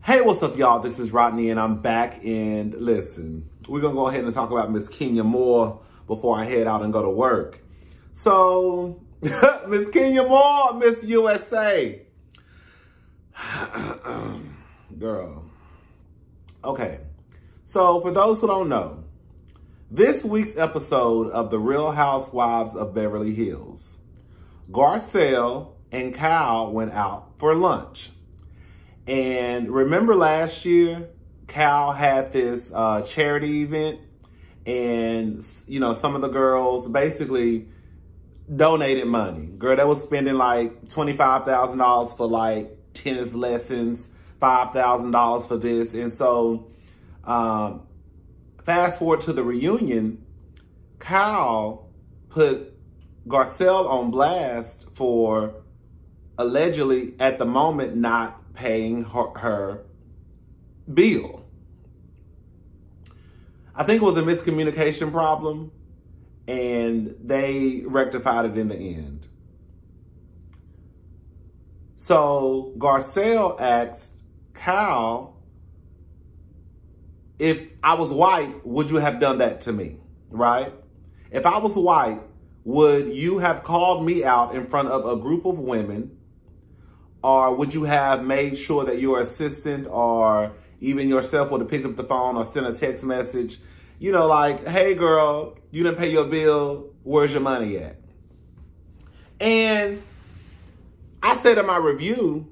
Hey, what's up, y'all? This is Rodney, and I'm back. And listen, we're going to go ahead and talk about Miss Kenya Moore before I head out and go to work. So, Miss Kenya Moore, Miss USA. Girl. Okay. So, for those who don't know, this week's episode of The Real Housewives of Beverly Hills, Garcelle and Kyle went out for lunch. And remember last year, Kyle had this charity event, and, you know, some of the girls basically donated money. Girl, they was spending like $25,000 for like tennis lessons, $5,000 for this. And so, fast forward to the reunion, Kyle put Garcelle on blast for allegedly, at the moment, not paying her bill. I think it was a miscommunication problem, and they rectified it in the end. So Garcelle asked Kyle, if I was white, would you have done that to me, right? If I was white, would you have called me out in front of a group of women? Or would you have made sure that your assistant or even yourself would have picked up the phone or sent a text message, you know, like, hey girl, you didn't pay your bill, where's your money at? And I said in my review,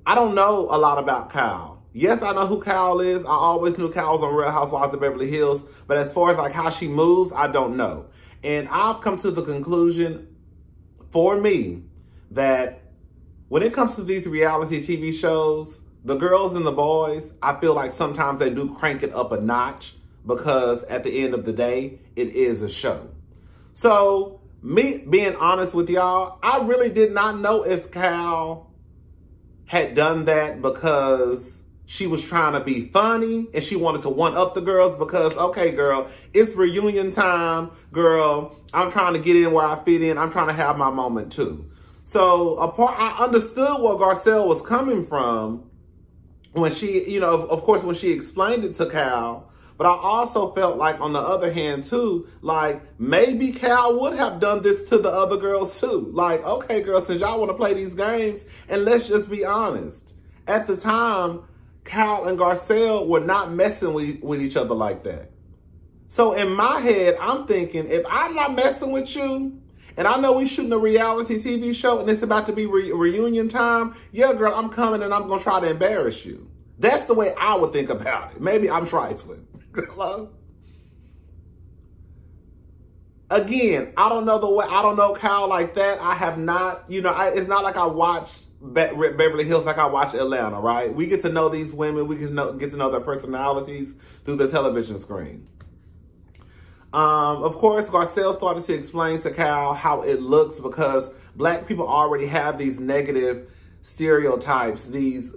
I don't know a lot about Kyle. Yes, I know who Kyle is. I always knew Kyle was on Real Housewives of Beverly Hills, but as far as like how she moves, I don't know. And I've come to the conclusion, for me, that when it comes to these reality TV shows, the girls and the boys, I feel like sometimes they do crank it up a notch because at the end of the day, it is a show. So, me being honest with y'all, I really did not know if Kyle had done that because she was trying to be funny and she wanted to one-up the girls because, okay, girl, it's reunion time. Girl, I'm trying to get in where I fit in. I'm trying to have my moment too. So I understood where Garcelle was coming from when she, you know, of course, when she explained it to Kyle. But I also felt like, on the other hand, too, like maybe Kyle would have done this to the other girls, too. Like, okay, girls, since y'all want to play these games, and let's just be honest. At the time, Kyle and Garcelle were not messing with each other like that. So in my head, I'm thinking, if I'm not messing with you, and I know we shooting a reality TV show and it's about to be reunion time, yeah, girl, I'm coming and I'm going to try to embarrass you. That's the way I would think about it. Maybe I'm trifling. Again, I don't know the way, I don't know Kyle like that. I have not, you know, it's not like I watch Beverly Hills like I watch Atlanta, right? We get to know these women. We get to know their personalities through the television screen. Of course, Garcelle started to explain to Kyle how it looks because black people already have these negative stereotypes, these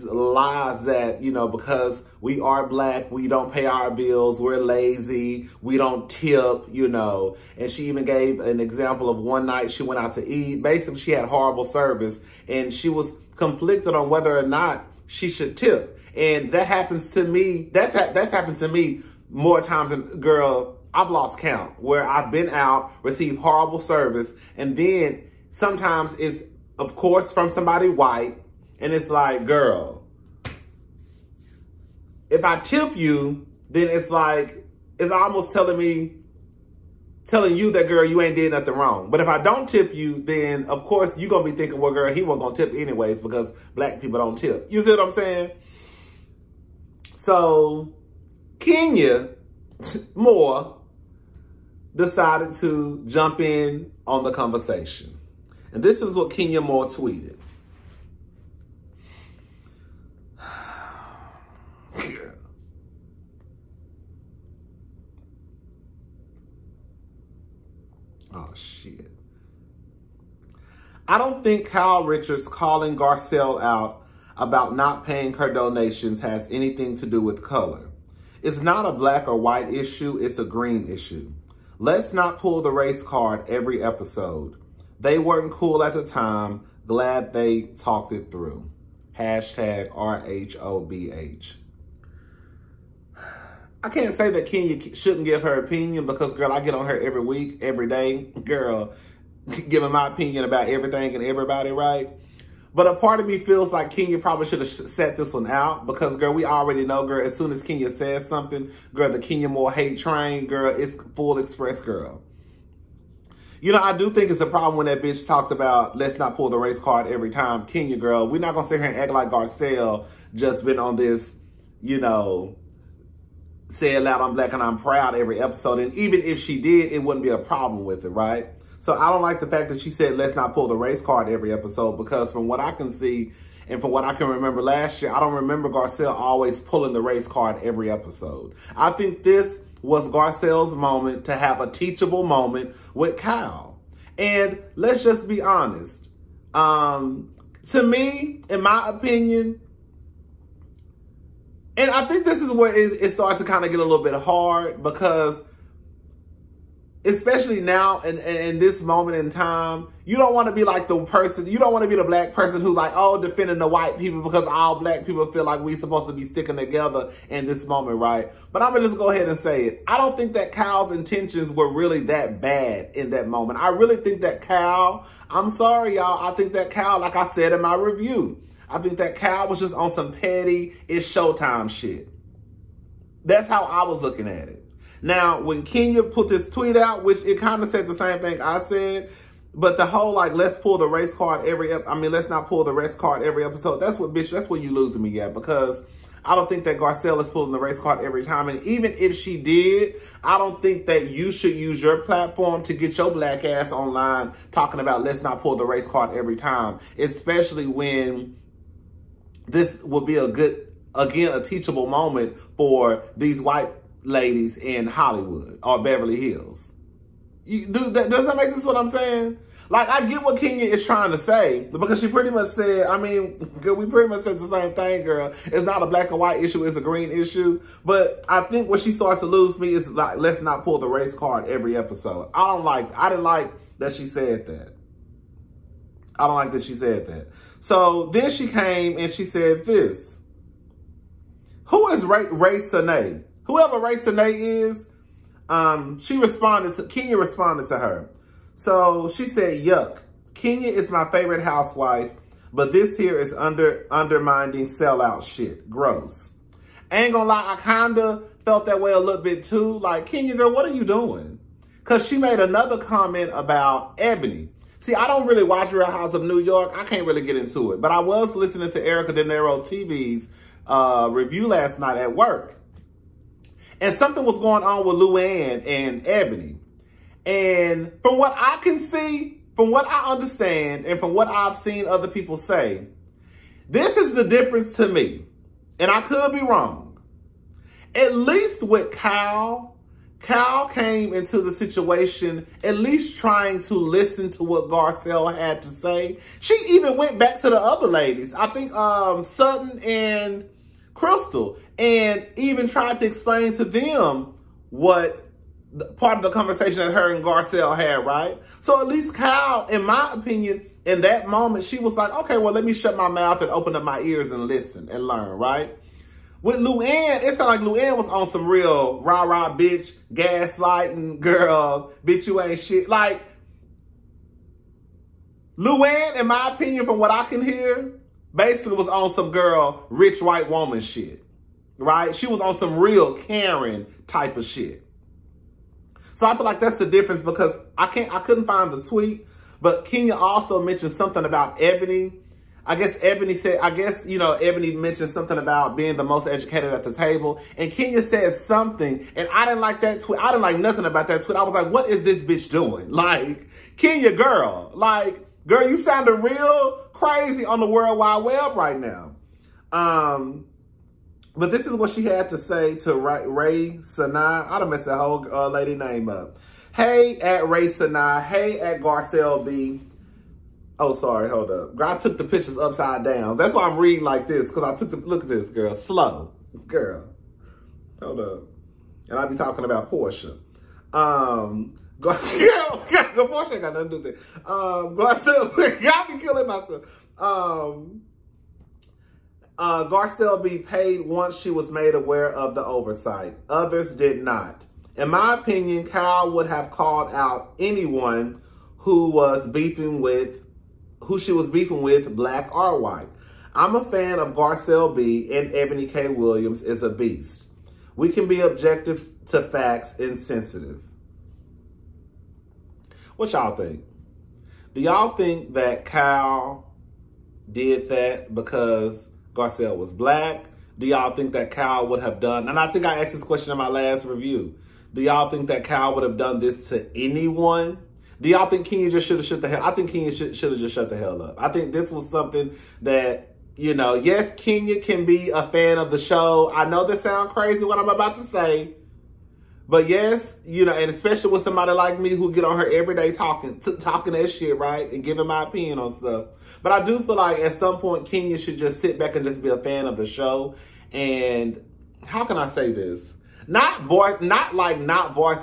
lies that, you know, because we are black, we don't pay our bills, we're lazy, we don't tip, you know. And she even gave an example of one night she went out to eat. Basically, she had horrible service and she was conflicted on whether or not she should tip. And that happens to me. That's happened to me more times than, girl, I've lost count, where I've been out, received horrible service, and then sometimes it's, of course, from somebody white, and it's like, girl, if I tip you, then it's like, it's almost telling you that, girl, you ain't did nothing wrong. But if I don't tip you, then, of course, you're going to be thinking, well, girl, he wasn't going to tip anyways because black people don't tip. You see what I'm saying? So, Kenya Moore decided to jump in on the conversation. And this is what Kenya Moore tweeted. Oh, shit. I don't think Kyle Richards calling Garcelle out about not paying her donations has anything to do with color. It's not a black or white issue, it's a green issue. Let's not pull the race card every episode. They weren't cool at the time. Glad they talked it through. Hashtag RHOBH. I can't say that Kenya shouldn't give her opinion because, girl, I get on her every week, every day. Girl, giving my opinion about everything and everybody, right? But a part of me feels like Kenya probably should have set this one out because, girl, we already know, girl, as soon as Kenya says something, girl, the Kenya Moore hate train, girl, it's full express, girl. You know, I do think it's a problem when that bitch talks about let's not pull the race card every time. Kenya, girl, we're not going to sit here and act like Garcelle just been on this, you know, say it loud, I'm black and I'm proud every episode. And even if she did, it wouldn't be a problem with it, right? So I don't like the fact that she said, let's not pull the race card every episode, because from what I can see and from what I can remember last year, I don't remember Garcelle always pulling the race card every episode. I think this was Garcelle's moment to have a teachable moment with Kyle. And let's just be honest. To me, in my opinion, and I think this is where it starts to kind of get a little bit hard because especially now in this moment in time, you don't want to be like the person, you don't want to be the black person who's like, oh, defending the white people because all black people feel like we're supposed to be sticking together in this moment, right? But I'm going to just go ahead and say it. I don't think that Kyle's intentions were really that bad in that moment. I really think that Kyle, I'm sorry, y'all, I think that Kyle, like I said in my review, I think that Kyle was just on some petty, it's showtime shit. That's how I was looking at it. Now, when Kenya put this tweet out, which it kind of said the same thing I said, but the whole, like, let's pull the race card let's not pull the race card every episode. That's what, bitch, that's where you losing me at, because I don't think that Garcelle is pulling the race card every time. And even if she did, I don't think that you should use your platform to get your black ass online talking about let's not pull the race card every time, especially when this will be a good, again, a teachable moment for these white ladies in Hollywood or Beverly Hills. Does that make sense what I'm saying? Like, I get what Kenya is trying to say, because she pretty much said, I mean, girl, we pretty much said the same thing, girl. It's not a black and white issue, it's a green issue. But I think what she starts to lose me is like, let's not pull the race card every episode. I didn't like that she said that. I don't like that she said that. So then she came and she said this. Who is Ray Sine? Whoever Ray Sine is, Kenya responded to her. So she said, yuck, Kenya is my favorite housewife, but this here is undermining sellout shit. Gross. Ain't gonna lie, I kinda felt that way a little bit too. Like, Kenya, girl, what are you doing? Because she made another comment about Ebony. See, I don't really watch Real House of New York. I can't really get into it. But I was listening to Erica De Niro TV's review last night at work. And something was going on with Luann and Ebony. And from what I can see, from what I understand, and from what I've seen other people say, this is the difference to me. And I could be wrong. At least with Kyle came into the situation at least trying to listen to what Garcelle had to say. She even went back to the other ladies. I think Sutton and Crystal, and even tried to explain to them what part of the conversation that her and Garcelle had, right? So at least Kyle, in my opinion, in that moment, she was like, okay, well, let me shut my mouth and open up my ears and listen and learn, right? With Luann, it sounded like Luann was on some real rah-rah bitch, gaslighting, girl, bitch, you ain't shit. Like, Luann, in my opinion, from what I can hear, basically was on some girl, rich white woman shit, right? She was on some real Karen type of shit. So I feel like that's the difference, because I couldn't find the tweet, but Kenya also mentioned something about Ebony. I guess Ebony mentioned something about being the most educated at the table. And Kenya said something, and I didn't like that tweet. I didn't like nothing about that tweet. I was like, what is this bitch doing? Like, Kenya, girl, you sounded real crazy on the World Wide Web right now. But this is what she had to say to Ray Sine. I done messed that whole lady name up. Hey at Ray Sine. Hey at Garcelle B. Oh, sorry, hold up. Girl, I took the pictures upside down. That's why I'm reading like this, because I took the, look at this, girl. Slow. Girl. Hold up. And I be talking about Portia. Portia ain't got nothing to do with it. Garcelle, I be killing myself. Garcelle B paid once she was made aware of the oversight. Others did not. In my opinion, Kyle would have called out anyone who she was beefing with, black or white. I'm a fan of Garcelle B, and Ebony K. Williams is a beast. We can be objective to facts and sensitive. What y'all think? Do y'all think that Kyle did that because Garcelle was black? Do y'all think that Kyle would have done, and I think I asked this question in my last review, do y'all think that Kyle would have done this to anyone? Do y'all think Kenya just should have shut the hell? I think Kenya should have just shut the hell up. I think this was something that, you know, yes, Kenya can be a fan of the show. I know this sounds crazy what I'm about to say. But yes, you know, and especially with somebody like me who get on her every day talking that shit, right? And giving my opinion on stuff. But I do feel like at some point, Kenya should just sit back and just be a fan of the show. And how can I say this? Not voice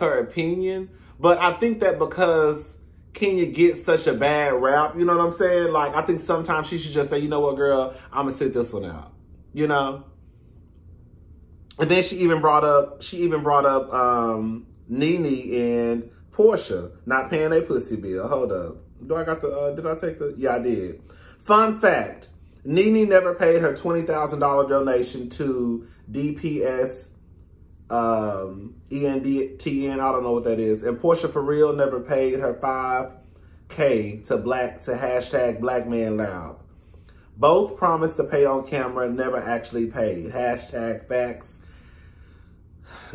her opinion, but I think that because Kenya gets such a bad rap, you know what I'm saying? Like, I think sometimes she should just say, you know what, girl, I'm gonna sit this one out, you know? And then she even brought up Nene and Portia not paying their pussy bill. Hold up. Did I take the, yeah, I did. Fun fact, Nene never paid her $20,000 donation to DPS, ENDTN, I don't know what that is. And Portia for real never paid her $5K to hashtag Black Man Loud. Both promised to pay on camera, never actually paid. Hashtag facts.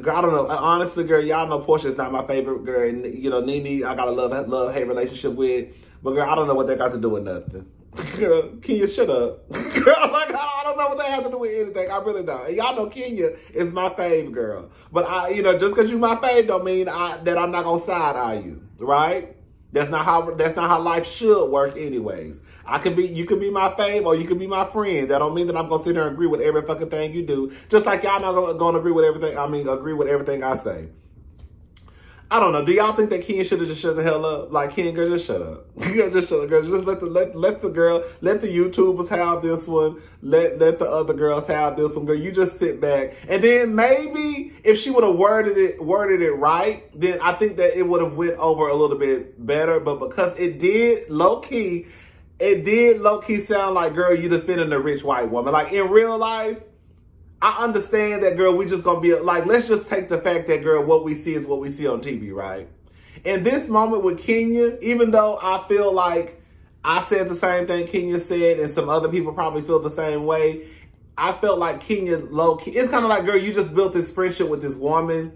Girl, I don't know. Honestly, girl, y'all know Portia is not my favorite girl. And, you know, Nene, I got a love-hate relationship with. But, girl, I don't know what they got to do with nothing. Girl, Kenya, shut up. Girl, like, I don't know what they have to do with anything. I really don't. And y'all know Kenya is my fave girl. But, you know, just because you my fave don't mean that I'm not going to side-eye you, right? That's not how life should work anyways. You can be my fave or you can be my friend. That don't mean that I'm going to sit there and agree with every fucking thing you do. Just like y'all not going to agree with everything I say. I don't know. Do y'all think that Kenya should have just shut the hell up? Like, Kenya, girl, just shut up. Just shut up, girl. Just let the YouTubers have this one. Let the other girls have this one, girl. You just sit back. And then maybe if she would have worded it right, then I think that it would have went over a little bit better. But because it did low-key sound like, girl, you defending the rich white woman. Like, in real life, I understand that, girl, we just gonna be like, let's just take the fact that, girl, what we see is what we see on TV, right? In this moment with Kenya, even though I feel like I said the same thing Kenya said and some other people probably feel the same way, I felt like Kenya low-key, it's kind of like, girl, you just built this friendship with this woman.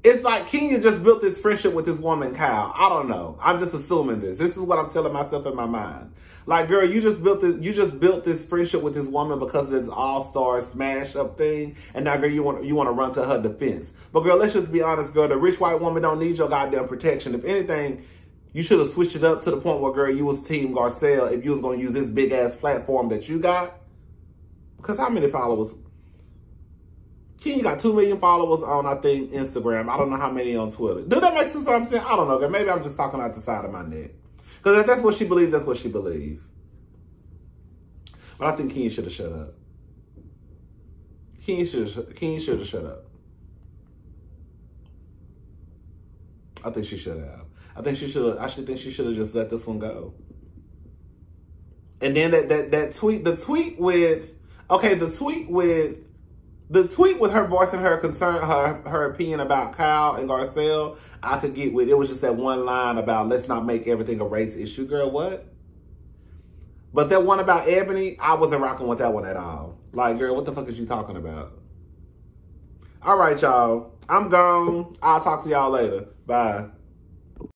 It's like Kenya just built this friendship with this woman, Kyle. I don't know. I'm just assuming this. This is what I'm telling myself in my mind. Like, girl, you just built this friendship with this woman because of this all-star smash-up thing. And now, girl, you want to run to her defense. But, girl, let's just be honest, girl. The rich white woman don't need your goddamn protection. If anything, you should have switched it up to the point where, girl, you was Team Garcelle if you was going to use this big-ass platform that you got. Because how many followers? Kenya got 2 million followers on, I think, Instagram. I don't know how many on Twitter. Do that make sense what I'm saying? I don't know, girl. Maybe I'm just talking out the side of my neck. Because if that's what she believes, that's what she believes. But I think Kenya should have shut up. Kenya should have shut up. I think she should have. I actually think she should have just let this one go. And then the tweet with her voicing her concern, her opinion about Kyle and Garcelle, I could get with. It was just that one line about let's not make everything a race issue. Girl, what? But that one about Ebony, I wasn't rocking with that one at all. Like, girl, what the fuck is you talking about? All right, y'all. I'm gone. I'll talk to y'all later. Bye.